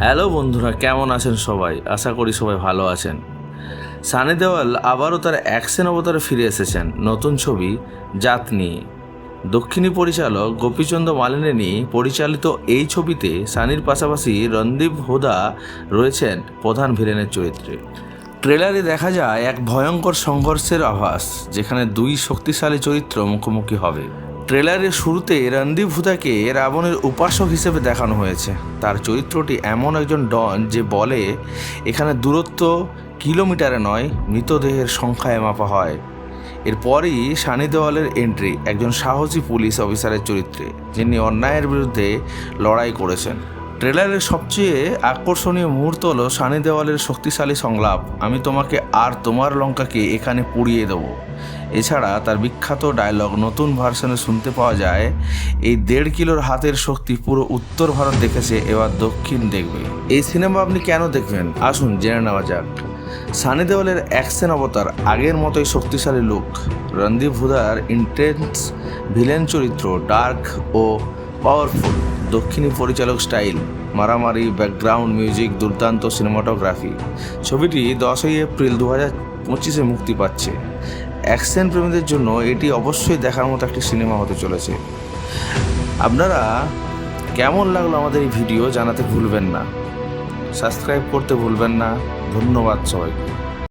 Hello বন্ধুরা, কেমন আছেন সবাই? আশা করি সবাই ভালো আছেন। সানি দেওয়াল আবারও তার অ্যাকশন অবতারে ফিরে এসেছেন নতুন ছবি জাত নিয়ে। দক্ষিণী পরিচালক গোপীচন্দ্র মালিনী পরিচালিত এই ছবিতে সানির পাশাপাশি রণদীপ হুদা রয়েছেন প্রধান ভিলেনের চরিত্রে। ট্রেলারে দেখা যায় এক ভয়ঙ্কর সংঘর্ষের আভাস, যেখানে দুই শক্তিশালী চরিত্র মুখোমুখি হবে। ট্রেলারের শুরুতে রণদীপ হুদাকে রাবণের উপাসক হিসেবে দেখানো হয়েছে। তার চরিত্রটি এমন একজন ডন যে বলে এখানে দূরত্ব কিলোমিটারে নয়, মৃতদেহের সংখ্যায় মাপা হয়। এরপরই সানি দেওয়ালের এন্ট্রি একজন সাহসী পুলিশ অফিসারের চরিত্রে, যিনি অন্যায়ের বিরুদ্ধে লড়াই করেছেন। ট্রেলারের সবচেয়ে আকর্ষণীয় মুহূর্ত হলো সানি দেওয়ালের শক্তিশালী সংলাপ, আমি তোমাকে আর তোমার লঙ্কাকে এখানে পুড়িয়ে দেবো। এছাড়া তার বিখ্যাত ডায়লগ নতুন ভার্সনে শুনতে পাওয়া যায়, এই 1.5 কিলোর হাতের শক্তি পুরো উত্তর ভারত দেখেছে, এবার দক্ষিণ দেখবে। এই সিনেমা আপনি কেন দেখবেন আসুন জেনে নেওয়া যাক। সানি দেওয়ালের অ্যাকশন অবতার আগের মতোই শক্তিশালী লুক, রণদীপ হুদার ইন্টেন্স ভিলেন চরিত্র ডার্ক ও পাওয়ারফুল, দক্ষিণী পরিচালক স্টাইল, মারামারি, ব্যাকগ্রাউন্ড মিউজিক, দুর্দান্ত সিনেমাটোগ্রাফি। ছবিটি 10ই এপ্রিল 2025 মুক্তি পাচ্ছে। অ্যাকশন প্রেমীদের জন্য এটি অবশ্যই দেখার মতো একটি সিনেমা হতে চলেছে। আপনারা কেমন লাগলো আমাদের এই ভিডিও জানাতে ভুলবেন না, সাবস্ক্রাইব করতে ভুলবেন না। ধন্যবাদ সবাইকে।